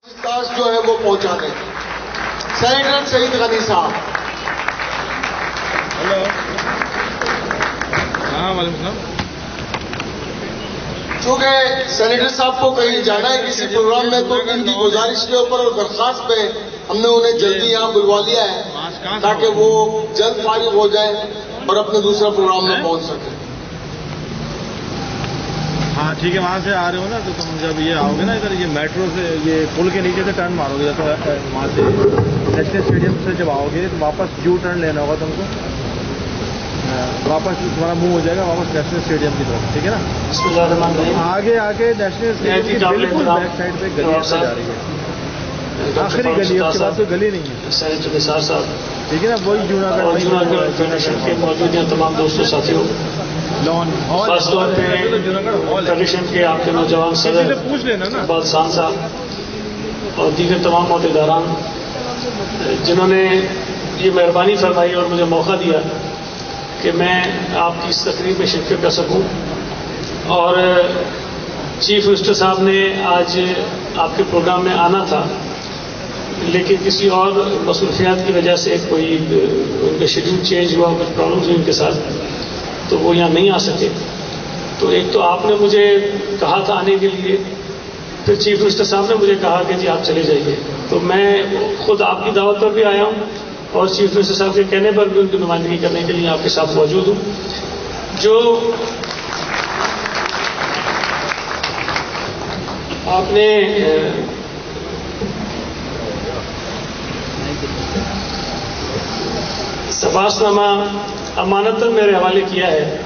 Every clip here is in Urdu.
جو ہے وہ پہنچا دیں. سینیٹر سعید غنی صاحب. ہلو. ہاں وعلیکم السلام. چونکہ سینیٹر صاحب کو کہیں جانا ہے کسی پروگرام میں تو ان کی گزارش کے اوپر اور درخواست پہ ہم نے انہیں جلدی یہاں بلوا لیا ہے تاکہ وہ جلد فارغ ہو جائیں اور اپنے دوسرا پروگرام میں پہنچ سکیں. ہاں ٹھیک ہے, وہاں سے آ رہے ہو نا تو تم جب یہ آؤ گے نا ادھر یہ میٹرو سے یہ پل کے نیچے سے ٹرن مارو گے تو وہاں سے نیشنل اسٹیڈیم سے جب آؤ گے تو واپس یو ٹرن لینا ہوگا تم کو. واپس تمہارا منہ ہو جائے گا واپس نیشنل اسٹیڈیم کی طرف. ٹھیک ہے نا. آگے آگے نیشنل اسٹیڈیم کی بالکل بیک سائڈ پہ گلی جا رہی ہے, آخری گلی, اس کے بعد کوئی گلی نہیں ہے. ٹھیک ہے نا. وہی جوناگڑھ کے موجود ہیں تمام دوستوں ساتھیوں, خاص طور پہ فیڈریشن کے آپ کے نوجوان صدر اقبال خان صاحب اور دیگر تمام عہدیداران جنہوں نے یہ مہربانی فرمائی اور مجھے موقع دیا کہ میں آپ کی اس تقریب میں شرکت کر سکوں. اور چیف منسٹر صاحب نے آج آپ کے پروگرام میں آنا تھا لیکن کسی اور مصروفیات کی وجہ سے کوئی ان کا شیڈول چینج ہوا, کچھ پرابلمز ہوئی ان کے ساتھ تو وہ یہاں نہیں آ سکے. تو ایک تو آپ نے مجھے کہا تھا آنے کے لیے, پھر چیف منسٹر صاحب نے مجھے کہا کہ جی آپ چلے جائیے. تو میں خود آپ کی دعوت پر بھی آیا ہوں اور چیف منسٹر صاحب کے کہنے پر بھی ان کی نمائندگی کرنے کے لیے آپ کے ساتھ موجود ہوں. جو آپ نے سفارش نامہ امانتاً میرے حوالے کیا ہے,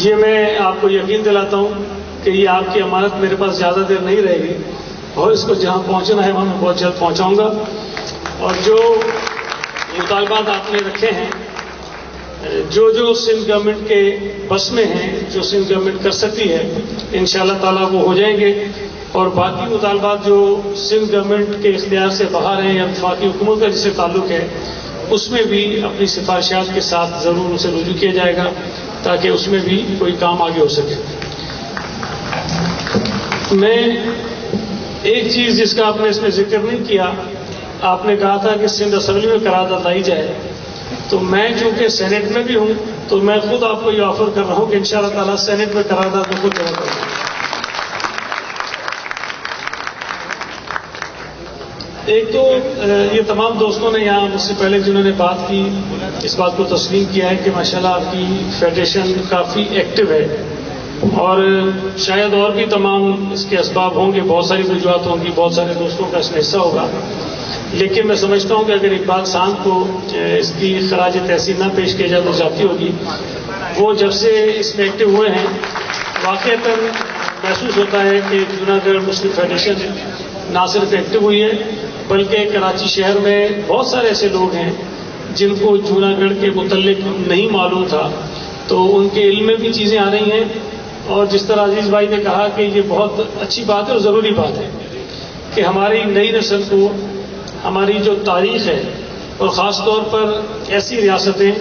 یہ میں آپ کو یقین دلاتا ہوں کہ یہ آپ کی امانت میرے پاس زیادہ دیر نہیں رہے گی اور اس کو جہاں پہنچنا ہے وہاں میں بہت جلد پہنچاؤں گا. اور جو مطالبات آپ نے رکھے ہیں, جو سندھ گورنمنٹ کے بس میں ہیں, جو سندھ گورنمنٹ کر سکتی ہے, انشاءاللہ تعالیٰ وہ ہو جائیں گے. اور باقی مطالبات جو سندھ گورنمنٹ کے اختیار سے باہر ہیں یا وفاقی حکومت کا جس سے تعلق ہے, اس میں بھی اپنی سفارشات کے ساتھ ضرور اسے رجوع کیا جائے گا تاکہ اس میں بھی کوئی کام آگے ہو سکے. میں ایک چیز جس کا آپ نے اس میں ذکر نہیں کیا, آپ نے کہا تھا کہ سندھ اسمبلی میں قرارداد لائی جائے, تو میں چونکہ سینٹ میں بھی ہوں تو میں خود آپ کو یہ آفر کر رہا ہوں کہ انشاءاللہ تعالیٰ سینٹ میں قرارداد کو خود جمع کروں گا. ایک تو یہ تمام دوستوں نے یہاں مجھ سے پہلے جنہوں نے بات کی اس بات کو تسلیم کیا ہے کہ ماشاءاللہ آپ کی فیڈریشن کافی ایکٹیو ہے اور شاید اور بھی تمام اس کے اسباب ہوں گے, بہت ساری وجوہات ہوں گی, بہت سارے دوستوں کا اس میں حصہ ہوگا. لیکن میں سمجھتا ہوں کہ اگر اقبال سانگ کو اس کی خراج تحسین نہ پیش کیا جائے تو جاتی ہوگی. وہ جب سے اس میں ایکٹیو ہوئے ہیں واقعتاً محسوس ہوتا ہے کہ جوناگڑھ مسلم فیڈریشن نہ صرف ایکٹیو ہوئی ہے بلکہ کراچی شہر میں بہت سارے ایسے لوگ ہیں جن کو جوناگڑھ کے متعلق نہیں معلوم تھا, تو ان کے علم میں بھی چیزیں آ رہی ہیں. اور جس طرح عزیز بھائی نے کہا کہ یہ بہت اچھی بات ہے اور ضروری بات ہے کہ ہماری نئی نسل کو ہماری جو تاریخ ہے اور خاص طور پر ایسی ریاستیں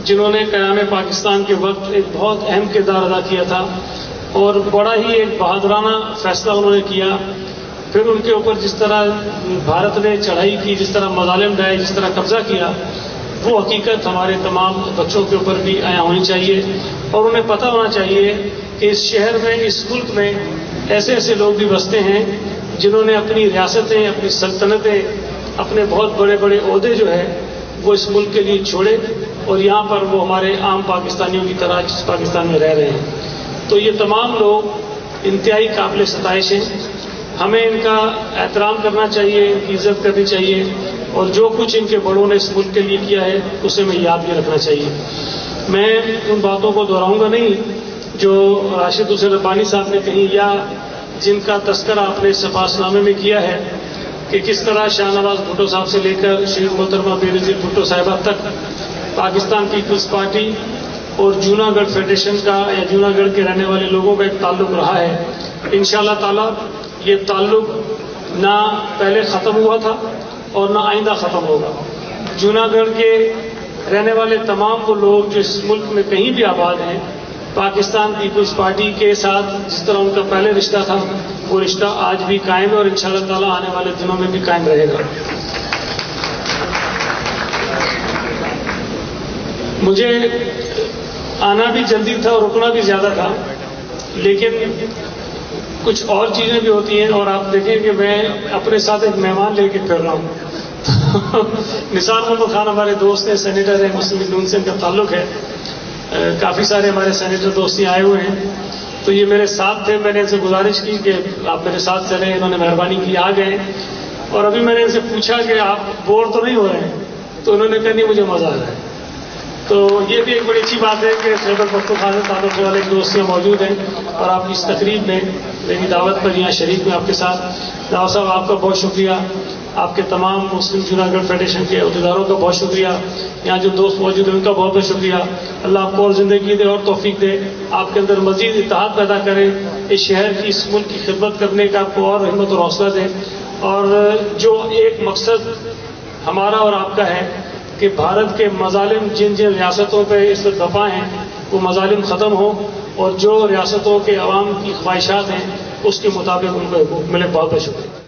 جنہوں نے قیام پاکستان کے وقت ایک بہت اہم کردار ادا کیا تھا اور بڑا ہی ایک بہادرانہ فیصلہ انہوں نے کیا, پھر ان کے اوپر جس طرح بھارت نے چڑھائی کی, جس طرح مظالم ڈھائے, جس طرح قبضہ کیا, وہ حقیقت ہمارے تمام بچوں کے اوپر بھی آیا ہونی چاہیے. اور انہیں پتہ ہونا چاہیے کہ اس شہر میں, اس ملک میں ایسے ایسے لوگ بھی بستے ہیں جنہوں نے اپنی ریاستیں, اپنی سلطنتیں, اپنے بہت بڑے بڑے عہدے جو ہے وہ اس ملک کے لیے چھوڑے اور یہاں پر وہ ہمارے عام پاکستانیوں کی طرح جس پاکستان میں رہ رہے ہیں. تو یہ تمام لوگ انتہائی قابل ستائش ہیں, ہمیں ان کا احترام کرنا چاہیے, ان کی عزت کرنی چاہیے اور جو کچھ ان کے بڑوں نے اس ملک کے لیے کیا ہے اسے ہمیں یاد بھی رکھنا چاہیے. میں ان باتوں کو دہراؤں گا نہیں جو راشد حسین ربانی صاحب نے کہی یا جن کا تذکرہ آپ نے سفارش نامے میں کیا ہے کہ کس طرح شاہ نواز بھٹو صاحب سے لے کر شیخ محترمہ بینظیر بھٹو صاحبہ تک پاکستان پیپلز پارٹی اور جوناگڑھ فیڈریشن کا یا جوناگڑھ کے رہنے والے لوگوں کا ایک تعلق رہا ہے. انشاءاللہ تعالیٰ یہ تعلق نہ پہلے ختم ہوا تھا اور نہ آئندہ ختم ہوگا. جوناگڑھ کے رہنے والے تمام وہ لوگ جو اس ملک میں کہیں بھی آباد ہیں پاکستان پیپلز پارٹی کے ساتھ جس طرح ان کا پہلے رشتہ تھا وہ رشتہ آج بھی قائم ہے اور انشاءاللہ تعالی آنے والے دنوں میں بھی قائم رہے گا. مجھے آنا بھی جلدی تھا اور رکنا بھی زیادہ تھا، لیکن کچھ اور چیزیں بھی ہوتی ہیں اور آپ دیکھیں کہ میں اپنے ساتھ ایک مہمان لے کے پھر رہا ہوں. نثار محمد خان ہمارے دوست ہیں، سینیٹر ہیں، مسلم لیگ نون سے ان کا تعلق ہے. کافی سارے ہمارے سینیٹر دوستی آئے ہوئے ہیں، تو یہ میرے ساتھ تھے. میں نے ان سے گزارش کی کہ آپ میرے ساتھ چلیں، انہوں نے مہربانی کی، آ گئے. اور ابھی میں نے ان سے پوچھا کہ آپ بور تو نہیں ہو رہے ہیں؟ تو انہوں نے کہا نہیں مجھے مزہ آ رہا ہے. تو یہ بھی ایک بڑی اچھی بات ہے کہ خیبر پختونخوا سے تعلق والے دوستیاں موجود ہیں اور آپ کی اس تقریب میں میری دعوت پر یہاں شریک میں آپ کے ساتھ. راؤ صاحب آپ کا بہت شکریہ، آپ کے تمام مسلم جوناگڑھ فیڈریشن کے عہدیداروں کا بہت شکریہ، یہاں جو دوست موجود ہیں ان کا بہت بہت شکریہ. اللہ آپ کو اور زندگی دے اور توفیق دے، آپ کے اندر مزید اتحاد پیدا کرے، اس شہر کی اس ملک کی خدمت کرنے کا آپ کو اور ہمت اور حوصلہ دے. اور جو ایک مقصد ہمارا اور آپ کا ہے کہ بھارت کے مظالم جن جن ریاستوں پہ اس وقت دفاع ہیں وہ مظالم ختم ہوں اور جو ریاستوں کے عوام کی خواہشات ہیں اس کے مطابق ان کو حقوق ملے. بہت بہت شکریہ.